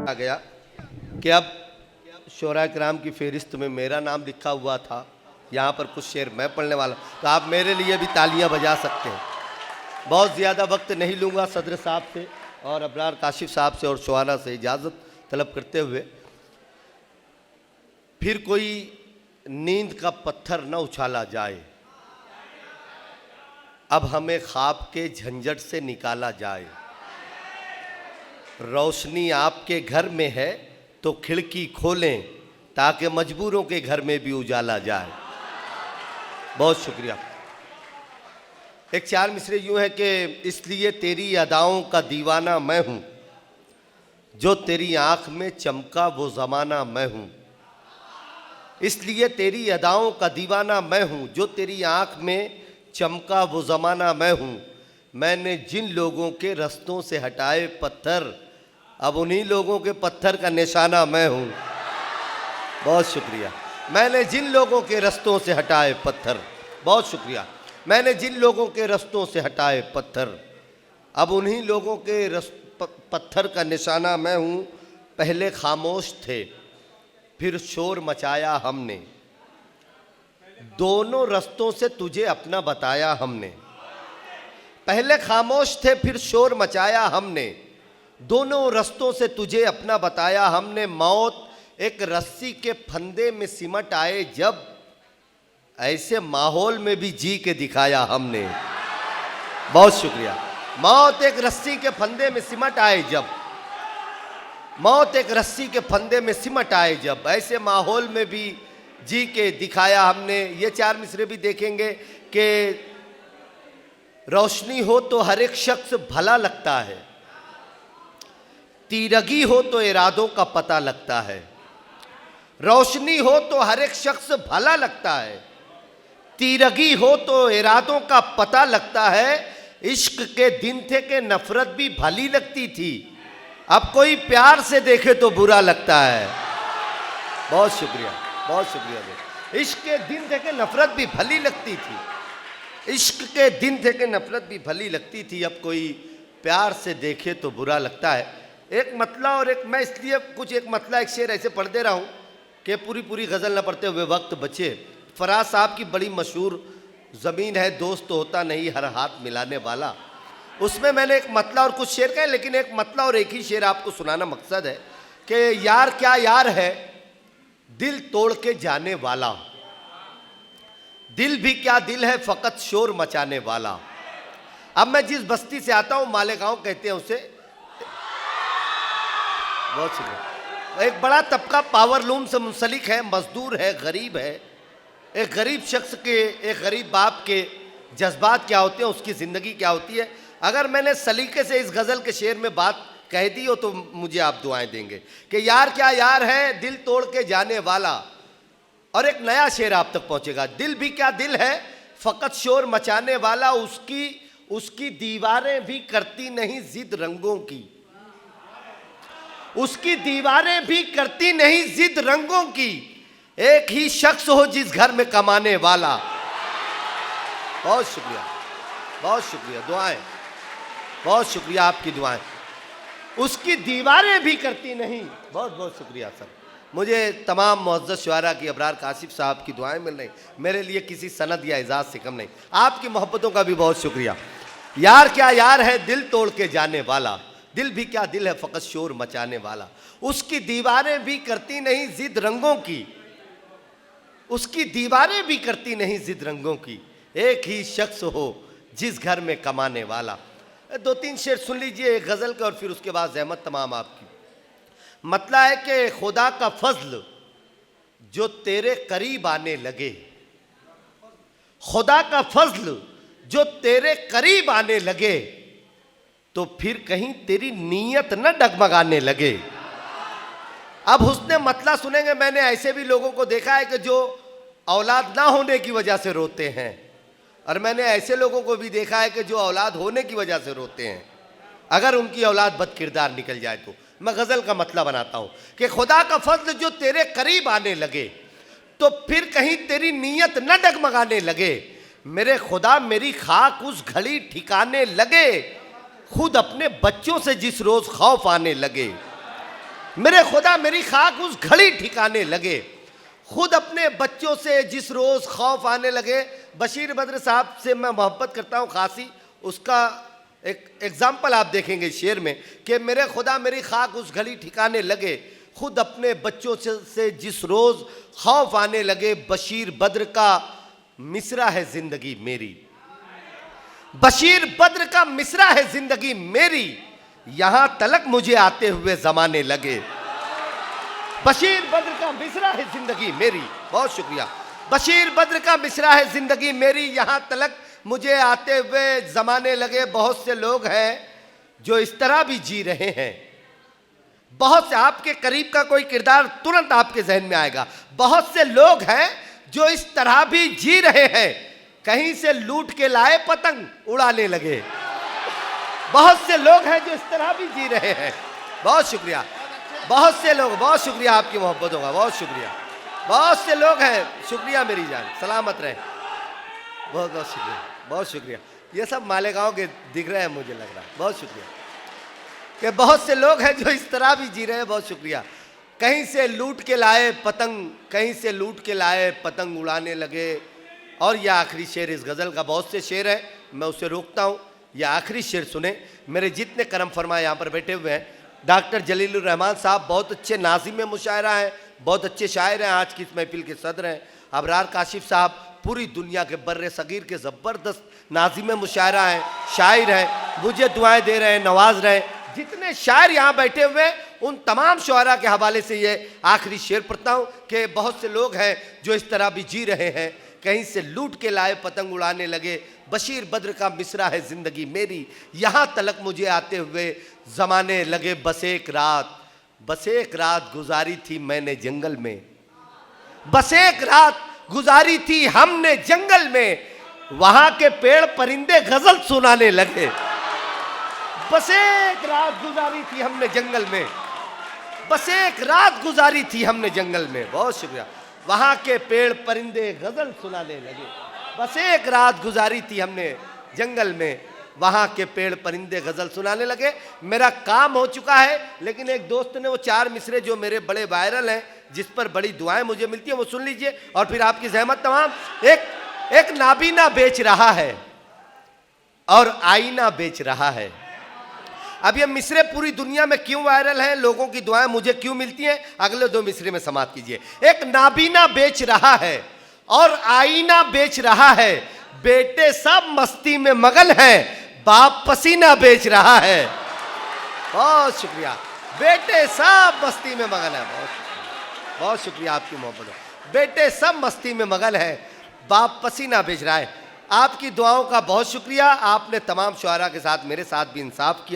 आ गया कि अब शोरा किराम की फहरिस्त में मेरा नाम लिखा हुआ था, यहाँ पर कुछ शेर मैं पढ़ने वाला, तो आप मेरे लिए भी तालियां बजा सकते हैं। बहुत ज़्यादा वक्त नहीं लूँगा सदर साहब से और अबरार काशिफ साहब से और शुआरा से इजाज़त तलब करते हुए, फिर कोई नींद का पत्थर न उछाला जाए, अब हमें ख्वाब के झंझट से निकाला जाए। रोशनी आपके घर में है तो खिड़की खोलें ताकि मजबूरों के घर में भी उजाला जाए। बहुत शुक्रिया। एक चार मिसरे यूं है कि इसलिए तेरी अदाओं का दीवाना मैं हूं, जो तेरी आंख में चमका वो ज़माना मैं हूं। इसलिए तेरी अदाओं का दीवाना मैं हूं, जो तेरी आंख में चमका वो ज़माना मैं हूं। मैंने जिन लोगों के रस्तों से हटाए पत्थर, अब उन्हीं लोगों के पत्थर का निशाना मैं हूं। बहुत शुक्रिया। मैंने जिन लोगों के रस्तों से हटाए पत्थर, बहुत शुक्रिया। मैंने जिन लोगों के रस्तों से हटाए पत्थर, अब उन्हीं लोगों के पत्थर का निशाना मैं हूं। पहले खामोश थे फिर शोर मचाया हमने, दोनों रस्तों से तुझे अपना बताया हमने। पहले खामोश थे फिर शोर मचाया हमने, दोनों रस्तों से तुझे अपना बताया हमने। मौत एक रस्सी के फंदे में सिमट आए जब, ऐसे माहौल में भी जी के दिखाया हमने। बहुत शुक्रिया। मौत एक रस्सी के फंदे में सिमट आए जब, मौत एक रस्सी के फंदे में सिमट आए जब, ऐसे माहौल में भी जी के दिखाया हमने। ये चार मिसरे भी देखेंगे कि रोशनी हो तो हर एक शख्स भला लगता है, तीरगी हो तो इरादों का पता लगता है। रोशनी हो तो हर एक शख्स भला लगता है, तीरगी हो तो इरादों का पता लगता है। इश्क के दिन थे कि नफरत भी भली लगती थी, अब कोई प्यार से देखे तो बुरा लगता है। बहुत शुक्रिया, बहुत शुक्रिया। इश्क के दिन थे कि नफरत भी भली लगती थी, इश्क के दिन थे कि नफरत भी भली लगती थी, अब कोई प्यार से देखे तो बुरा लगता है। एक मतला और एक, मैं इसलिए कुछ एक मतला एक शेर ऐसे पढ़ दे रहा हूँ कि पूरी गज़ल न पढ़ते हुए वक्त बचे। फराज साहब की बड़ी मशहूर ज़मीन है दोस्त होता नहीं हर हाथ मिलाने वाला, उसमें मैंने एक मतला और कुछ शेर कहे, लेकिन एक मतला और एक ही शेर आपको सुनाना मकसद है कि यार क्या यार है दिल तोड़ के जाने वाला, दिल भी क्या दिल है फ़कत शोर मचाने वाला। अब मैं जिस बस्ती से आता हूँ, मालेगांव कहते हैं उसे, बहुत शुक्रिया। एक बड़ा तबका पावरलूम से मुंसलिक है, मजदूर है, गरीब है। एक गरीब शख्स के, एक गरीब बाप के जज्बात क्या होते हैं, उसकी ज़िंदगी क्या होती है। अगर मैंने सलीके से इस गज़ल के शेर में बात कह दी हो तो मुझे आप दुआएं देंगे कि यार क्या यार है दिल तोड़ के जाने वाला। और एक नया शेर आप तक पहुंचेगा, दिल भी क्या दिल है फ़कत शोर मचाने वाला, उसकी दीवारें भी करती नहीं जिद रंगों की, उसकी दीवारें भी करती नहीं जिद रंगों की। एक ही शख्स हो जिस घर में कमाने वाला। बहुत शुक्रिया, बहुत शुक्रिया। दुआएं, बहुत शुक्रिया आपकी दुआएं। उसकी दीवारें भी करती नहीं। बहुत बहुत शुक्रिया सर। मुझे तमाम मुअज़्ज़ज़ शुआरा की, अबरार काशिफ साहब की दुआएं मिल रही, मेरे लिए किसी सनद या एजाज़ से कम नहीं। आपकी मोहब्बतों का भी बहुत शुक्रिया। यार क्या यार है दिल तोड़ के जाने वाला, दिल भी क्या दिल है फ़कत शोर मचाने वाला। उसकी दीवारें भी करती नहीं जिद रंगों की, उसकी दीवारें भी करती नहीं जिद रंगों की। एक ही शख्स हो जिस घर में कमाने वाला। दो तीन शेर सुन लीजिए एक गज़ल के और फिर उसके बाद ज़हमत तमाम आपकी। मतलब है कि खुदा का फजल जो तेरे करीब आने लगे, खुदा का फजल जो तेरे करीब आने लगे, तो फिर कहीं तेरी नीयत न डगमगाने लगे। अब हुस्ने मतला सुनेंगे। मैंने ऐसे भी लोगों को देखा है कि जो औलाद ना होने की वजह से रोते हैं, और मैंने ऐसे लोगों को भी देखा है कि जो औलाद होने की वजह से रोते हैं अगर उनकी औलाद बदकिरदार निकल जाए तो। मैं गज़ल का मतलब बनाता हूँ कि खुदा का फजल जो तेरे करीब आने लगे, तो फिर कहीं तेरी नीयत न डगमगाने लगे। मेरे खुदा मेरी खाक उस घड़ी ठिकाने लगे, खुद अपने बच्चों से जिस रोज़ खौफ आने लगे। मेरे खुदा मेरी खाक उस घड़ी ठिकाने लगे, खुद अपने बच्चों से जिस रोज खौफ आने लगे। बशीर बद्र साहब से मैं मोहब्बत करता हूँ खासी, उसका एक एग्जाम्पल आप देखेंगे शेर में कि मेरे खुदा मेरी खाक उस घड़ी ठिकाने लगे, खुद अपने बच्चों से जिस रोज खौफ आने लगे। बशीर बद्र का मिसरा है जिंदगी मेरी, बशीर बद्र का मिसरा है जिंदगी मेरी, यहां तलक मुझे आते हुए जमाने लगे। बशीर बद्र का मिसरा है जिंदगी मेरी, बहुत शुक्रिया। बशीर बद्र का मिसरा है जिंदगी मेरी, यहां तलक मुझे आते हुए जमाने लगे। बहुत से लोग हैं जो इस तरह भी जी रहे हैं, बहुत से आपके करीब का कोई किरदार तुरंत आपके जहन में आएगा। बहुत से लोग हैं जो इस तरह भी जी रहे हैं, कहीं से लूट के लाए पतंग उड़ाने लगे। बहुत से लोग हैं जो इस तरह भी जी रहे हैं। बहुत शुक्रिया, बहुत से लोग, बहुत शुक्रिया आपकी मोहब्बतों का, बहुत शुक्रिया। बहुत से लोग हैं, शुक्रिया मेरी जान, सलामत रहे, बहुत बहुत शुक्रिया, बहुत शुक्रिया। ये सब मालेगांव के दिख रहे हैं मुझे लग रहा है, बहुत शुक्रिया। कि बहुत से लोग हैं जो इस तरह भी जी रहे हैं, बहुत शुक्रिया। कहीं से लूट के लाए पतंग, कहीं से लूट के लाए पतंग उड़ाने लगे। और यह आखिरी शेर इस गज़ल का, बहुत से शेर है मैं उसे रोकता हूँ, यह आखिरी शेर सुने। मेरे जितने करम फरमा यहाँ पर बैठे हुए हैं, डॉक्टर जलीलुर रहमान साहब बहुत अच्छे नाज़िम मुशायरा हैं, बहुत अच्छे शायर हैं, आज की इस महफिल के सदर हैं। अबरार काशिफ साहब पूरी दुनिया के बर्रे सगीर के ज़बरदस्त नाज़िम मुशायरा हैं, शायर हैं, मुझे दुआएं दे रहे हैं, नवाज रहे हैं। जितने शायर यहाँ बैठे हुए हैं उन तमाम शुअरा के हवाले से ये आखिरी शेर पढ़ता हूँ कि बहुत से लोग हैं जो इस तरह भी जी रहे हैं, कहीं से लूट के लाए पतंग उड़ाने लगे। बशीर बद्र का मिसरा है जिंदगी मेरी, यहाँ तलक मुझे आते हुए ज़माने लगे। बस एक रात गुजारी थी मैंने जंगल में, बस एक रात गुजारी थी हमने जंगल में, वहाँ के पेड़ परिंदे गजल सुनाने लगे। बस एक रात गुजारी थी हमने जंगल में, बस एक रात गुजारी थी हमने जंगल में, बहुत शुक्रिया। वहाँ के पेड़ परिंदे गजल सुनाने लगे। बस एक रात गुजारी थी हमने जंगल में, वहाँ के पेड़ परिंदे गजल सुनाने लगे। मेरा काम हो चुका है, लेकिन एक दोस्त ने वो 4 मिसरे जो मेरे बड़े वायरल हैं, जिस पर बड़ी दुआएं मुझे मिलती हैं, वो सुन लीजिए और फिर आपकी जहमत तमाम। एक नाबीना बेच रहा है और आईना बेच रहा है। अब ये मिसरे पूरी दुनिया में क्यों वायरल हैं, लोगों की दुआएं मुझे क्यों मिलती हैं, अगले 2 मिसरे में समाप्त कीजिए। एक नाबीना बेच रहा है और आईना बेच रहा है, बेटे सब मस्ती में मगन हैं, बाप पसीना बेच रहा है। बहुत शुक्रिया, बेटे सब मस्ती में मगन है, बहुत शुक्रिया आपकी मोहब्बत। बेटे सब मस्ती में मगन है, बाप पसीना बेच रहा है। आपकी दुआओं का बहुत शुक्रिया, आपने तमाम शुअरा के साथ मेरे साथ भी इंसाफ किया।